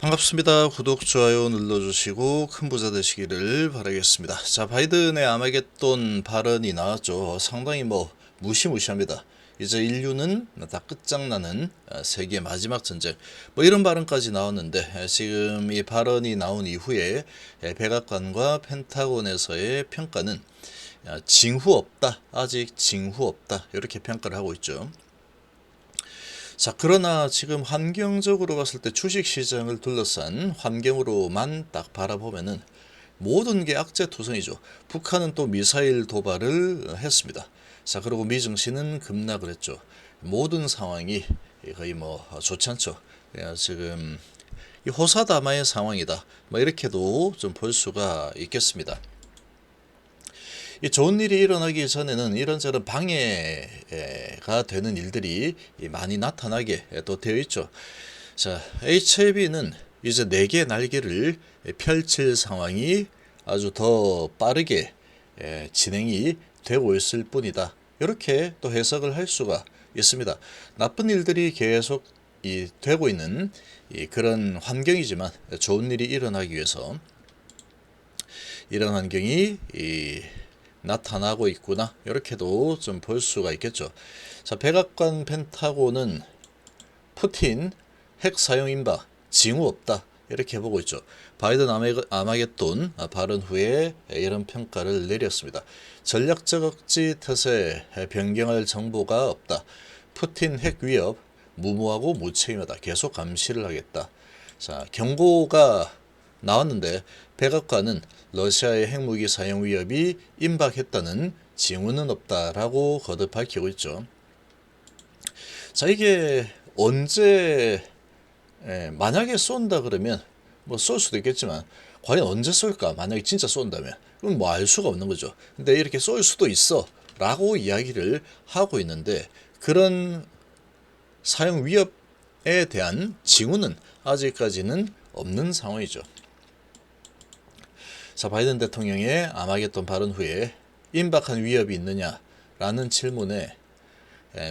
반갑습니다. 구독, 좋아요 눌러주시고 큰 부자 되시기를 바라겠습니다. 자, 바이든의 아마겟돈 발언이 나왔죠. 상당히 무시무시합니다. 이제 인류는 다 끝장나는 세계 마지막 전쟁, 이런 발언까지 나왔는데, 지금 이 발언이 나온 이후에 백악관과 펜타곤에서의 평가는 징후 없다, 아직 징후 없다, 이렇게 평가를 하고 있죠. 자, 그러나 지금 환경적으로 봤을 때 주식시장을 둘러싼 환경으로만 딱 바라보면은 모든 게 악재투성이죠. 북한은 또 미사일 도발을 했습니다. 자, 그리고 미증시는 급락을 했죠. 모든 상황이 거의 좋지 않죠. 지금 이 호사다마의 상황이다, 이렇게도 좀 볼 수가 있겠습니다. 이 좋은 일이 일어나기 전에는 이런저런 방해가 되는 일들이 많이 나타나게 또 되어 있죠. 자, HLB는 이제 4개의 날개를 펼칠 상황이 아주 더 빠르게 진행이 되고 있을 뿐이다, 이렇게 또 해석을 할 수가 있습니다. 나쁜 일들이 계속 되고 있는 그런 환경이지만 좋은 일이 일어나기 위해서 이런 환경이 나타나고 있구나, 이렇게도 좀 볼 수가 있겠죠. 자, 백악관 펜타곤은 푸틴 핵 사용 임박 징후 없다, 이렇게 보고 있죠. 바이든 아마겟돈 발언 후에 이런 평가를 내렸습니다. 전략적 억지 태세 변경할 정보가 없다. 푸틴 핵 위협 무모하고 무책임하다. 계속 감시를 하겠다. 자, 경고가 나왔는데 백악관은 러시아의 핵무기 사용 위협이 임박했다는 징후는 없다라고 거듭 밝히고 있죠. 자, 이게 언제 만약에 쏜다 그러면 쏠 수도 있겠지만 과연 언제 쏠까? 만약에 진짜 쏜다면 그럼 알 수가 없는 거죠. 근데 이렇게 쏠 수도 있어 라고 이야기를 하고 있는데, 그런 사용 위협에 대한 징후는 아직까지는 없는 상황이죠. 자, 바이든 대통령의 아마겟돈 발언 후에 임박한 위협이 있느냐라는 질문에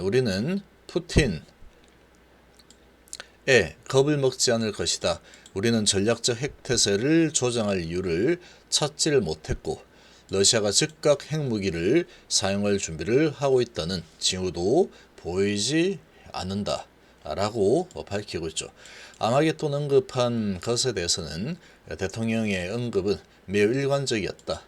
우리는 푸틴에 겁을 먹지 않을 것이다. 우리는 전략적 핵태세를 조정할 이유를 찾지를 못했고 러시아가 즉각 핵무기를 사용할 준비를 하고 있다는 징후도 보이지 않는다 라고 밝히고 있죠. 아마겟돈 언급한 것에 대해서는 대통령의 언급은 매우 일관적이었다.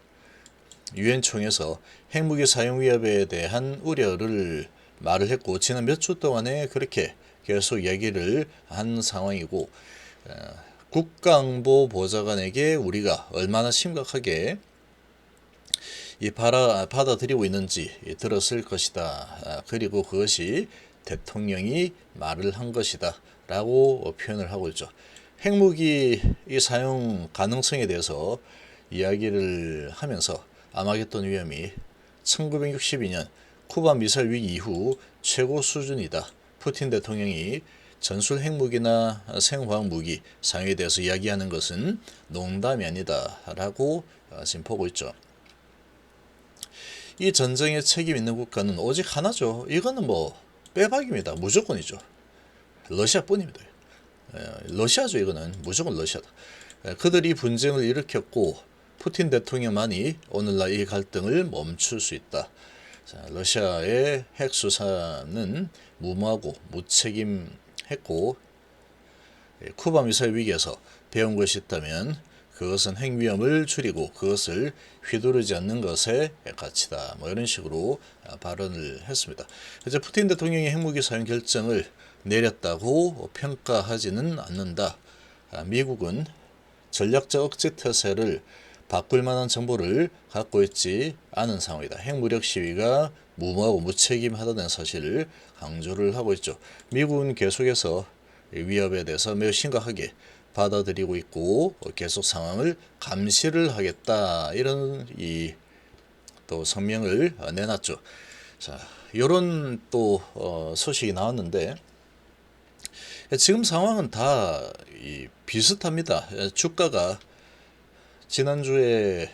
유엔 총회에서 핵무기 사용 위협에 대한 우려를 말을 했고, 지난 몇 주 동안에 그렇게 계속 얘기를 한 상황이고, 국가안보 보좌관에게 우리가 얼마나 심각하게 받아들이고 있는지 들었을 것이다. 그리고 그것이 대통령이 말을 한 것이다 라고 표현을 하고 있죠. 핵무기 사용 가능성에 대해서 이야기를 하면서 아마겟돈 위험이 1962년 쿠바 미사일 위기 이후 최고 수준이다. 푸틴 대통령이 전술 핵무기나 생화학 무기 사용에 대해서 이야기하는 것은 농담이 아니다 라고 지금 보고 있죠. 이 전쟁에 책임 있는 국가는 오직 하나죠. 이거는 빼박입니다. 무조건이죠. 러시아뿐입니다. 러시아죠. 이거는 무조건 러시아다. 그들이 분쟁을 일으켰고 푸틴 대통령만이 오늘날 이 갈등을 멈출 수 있다. 자, 러시아의 핵 수사는 무모하고 무책임했고 쿠바 미사일 위기에서 배운 것이 있다면 그것은 핵 위험을 줄이고 그것을 휘두르지 않는 것의 가치다. 이런 식으로 발언을 했습니다. 이제 푸틴 대통령이 핵무기 사용 결정을 내렸다고 평가하지는 않는다. 미국은 전략적 억제 태세를 바꿀 만한 정보를 갖고 있지 않은 상황이다. 핵무력 시위가 무모하고 무책임하다는 사실을 강조를 하고 있죠. 미국은 계속해서 위협에 대해서 매우 심각하게 받아들이고 있고 계속 상황을 감시를 하겠다, 이런 또 성명을 내놨죠. 자, 이런 또 소식이 나왔는데 지금 상황은 다 비슷합니다. 주가가 지난주에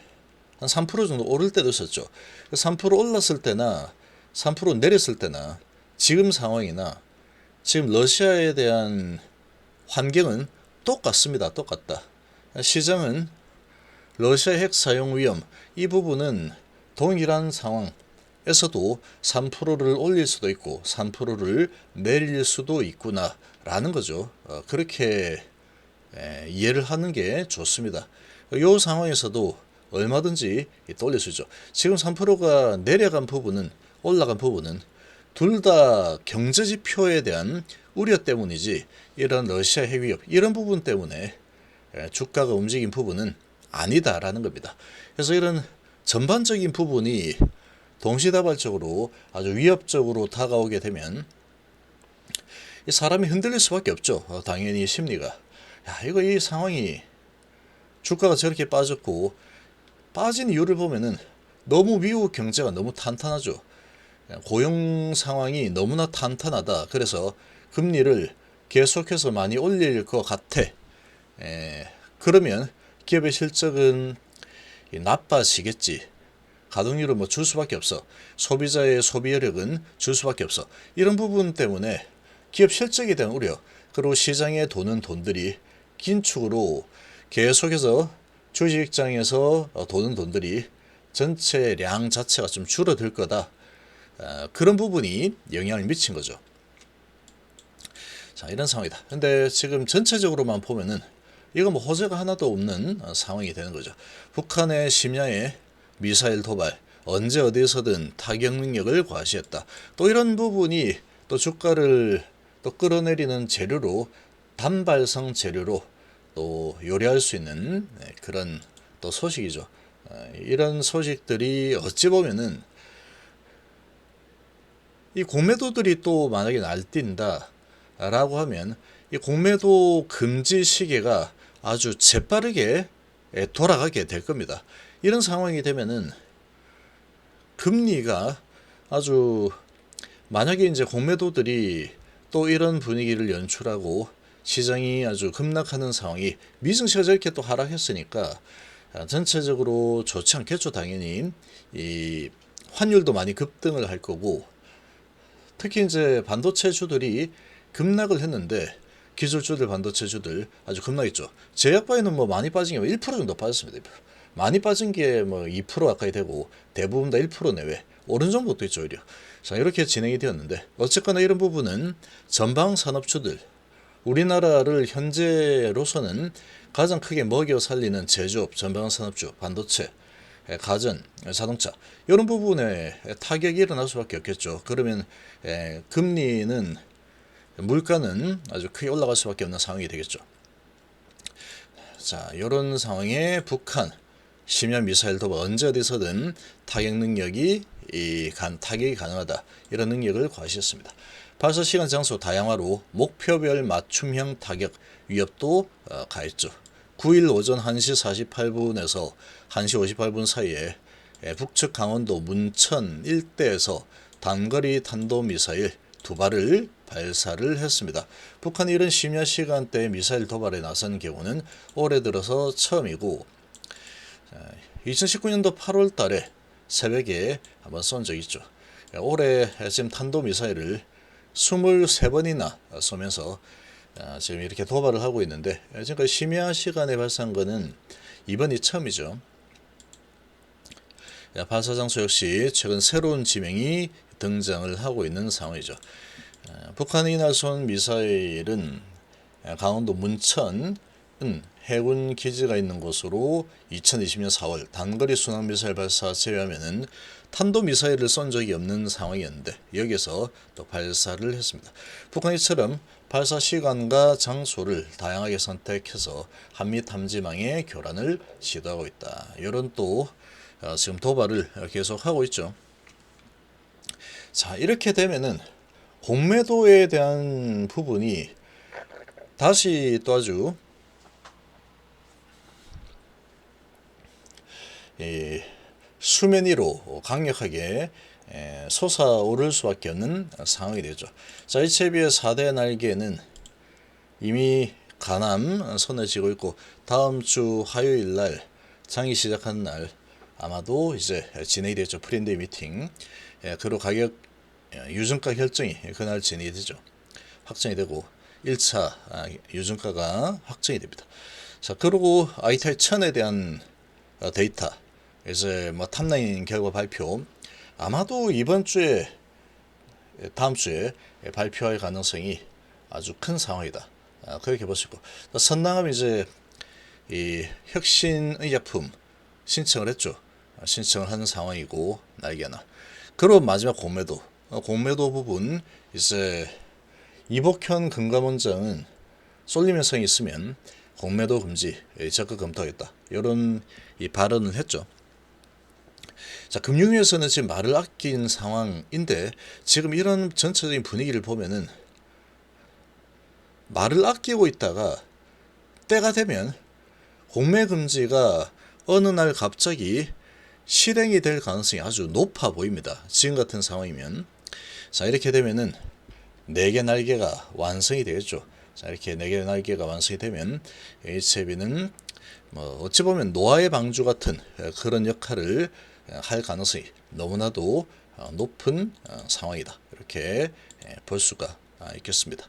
한 3% 정도 오를 때도 있었죠. 3% 올랐을 때나 3% 내렸을 때나 지금 상황이나 지금 러시아에 대한 환경은 똑같습니다. 똑같다. 시장은 러시아 핵 사용 위험 이 부분은 동일한 상황에서도 3%를 올릴 수도 있고 3%를 내릴 수도 있구나 라는 거죠. 그렇게 이해를 하는 게 좋습니다. 이 상황에서도 얼마든지 또 올릴 수 있죠. 지금 3%가 내려간 부분은 올라간 부분은 둘 다 경제지표에 대한 우려 때문이지 이런 러시아 핵 위협 이런 부분 때문에 주가가 움직인 부분은 아니다라는 겁니다. 그래서 이런 전반적인 부분이 동시다발적으로 아주 위협적으로 다가오게 되면 이 사람이 흔들릴 수밖에 없죠. 당연히 심리가. 야, 이거 이 상황이 주가가 저렇게 빠졌고 빠진 이유를 보면은 너무 미국 경제가 너무 탄탄하죠. 고용 상황이 너무나 탄탄하다. 그래서 금리를 계속해서 많이 올릴 것 같아. 그러면 기업의 실적은 나빠지겠지. 가동률을 뭐 줄 수밖에 없어. 소비자의 소비 여력은 줄 수밖에 없어. 이런 부분 때문에 기업 실적에 대한 우려, 그리고 시장에 도는 돈들이 긴축으로 계속해서 주식시장에서 도는 돈들이 전체량 자체가 좀 줄어들 거다. 그런 부분이 영향을 미친 거죠. 자, 이런 상황이다. 근데 지금 전체적으로만 보면은 이거 뭐 호재가 하나도 없는 상황이 되는 거죠. 북한의 심야에 미사일 도발, 언제 어디에서든 타격 능력을 과시했다. 또 이런 부분이 또 주가를 또 끌어내리는 재료로, 단발성 재료로 또 요리할 수 있는 그런 또 소식이죠. 이런 소식들이 어찌 보면은 이 공매도들이 또 만약에 날뛴다 라고 하면 이 공매도 금지 시기가 아주 재빠르게 돌아가게 될 겁니다. 이런 상황이 되면은 금리가 아주, 만약에 이제 공매도들이 또 이런 분위기를 연출하고 시장이 아주 급락하는 상황이, 미증시가 저렇게 또 하락했으니까 전체적으로 좋지 않겠죠. 당연히 이 환율도 많이 급등을 할 거고, 특히 이제 반도체주들이 급락을 했는데 기술주들, 반도체주들 아주 급락했죠. 제약바에는 뭐 많이 빠진 게 1% 정도 빠졌습니다. 많이 빠진 게 뭐 2% 가까이 되고 대부분 다 1% 내외, 오른 정도도 있죠 오히려. 자, 이렇게 진행이 되었는데 어쨌거나 이런 부분은 전방 산업주들, 우리나라를 현재로서는 가장 크게 먹여 살리는 제조업, 전방 산업주, 반도체, 가전, 자동차 이런 부분에 타격이 일어날 수밖에 없겠죠. 그러면 금리는, 물가는 아주 크게 올라갈 수밖에 없는 상황이 되겠죠. 자, 이런 상황에 북한 심야 미사일 도발, 언제 어디서든 타격 능력이 타격이 가능하다. 이런 능력을 과시했습니다. 발사 시간, 장소 다양화로 목표별 맞춤형 타격 위협도 가했죠. 9일 오전 1시 48분에서 1시 58분 사이에 북측 강원도 문천 일대에서 단거리 탄도미사일 2발을 발사를 했습니다. 북한이 이런 심야 시간대에 미사일 도발에 나선 경우는 올해 들어서 처음이고, 2019년도 8월 달에 새벽에 한번 쏜 적이 있죠. 올해 지금 탄도미사일을 23번이나 쏘면서 지금 이렇게 도발을 하고 있는데, 지금까지 심야 시간에 발사한 거는 이번이 처음이죠. 발사 장소 역시 최근 새로운 지명이 등장을 하고 있는 상황이죠. 북한이 이날 쏜 미사일은 강원도 문천은 해군 기지가 있는 곳으로 2020년 4월 단거리 순항미사일 발사 제외하면은 탄도미사일을 쏜 적이 없는 상황이었는데 여기서 또 발사를 했습니다. 북한이 이처럼 발사 시간과 장소를 다양하게 선택해서 한미 탐지망의 교란을 시도하고 있다. 이런 또 지금 도발을 계속하고 있죠. 자, 이렇게 되면은 공매도에 대한 부분이 다시 또 아주 수면 위로 강력하게 솟아오를 수밖에 없는 상황이 되죠. 자, 이채비의 4대 날개는 이미 가남 손에 쥐고 있고 다음 주 화요일 날 장이 시작하는 날 아마도 이제 진행이 되죠. 프리랜드 미팅. 그리고 가격 유증가 결정이 그날 진행이 되죠. 확정이 되고, 1차 유증가가 확정이 됩니다. 자, 그리고 ITR 1000에 대한 데이터, 이제 뭐 탑라인 결과 발표, 아마도 이번 주에, 다음 주에 발표할 가능성이 아주 큰 상황이다. 그렇게 보시고, 선당은 이제 이 혁신의약품 신청을 했죠. 신청을 하는 상황이고, 날개나. 그리고 마지막 공매도. 공매도 부분, 이제 이복현 금감원장은 쏠림 현상이 있으면 공매도 금지 적극 검토하겠다. 이런 이 발언을 했죠. 자, 금융위에서는 지금 말을 아낀 상황인데, 지금 이런 전체적인 분위기를 보면은 말을 아끼고 있다가 때가 되면 공매 금지가 어느 날 갑자기 실행이 될 가능성이 아주 높아 보입니다. 지금 같은 상황이면. 자, 이렇게 되면은 4개 날개가 완성이 되겠죠. 자, 이렇게 4개 날개가 완성이 되면 HLB는 뭐 어찌 보면 노아의 방주 같은 그런 역할을 할 가능성이 너무나도 높은 상황이다. 이렇게 볼 수가 있겠습니다.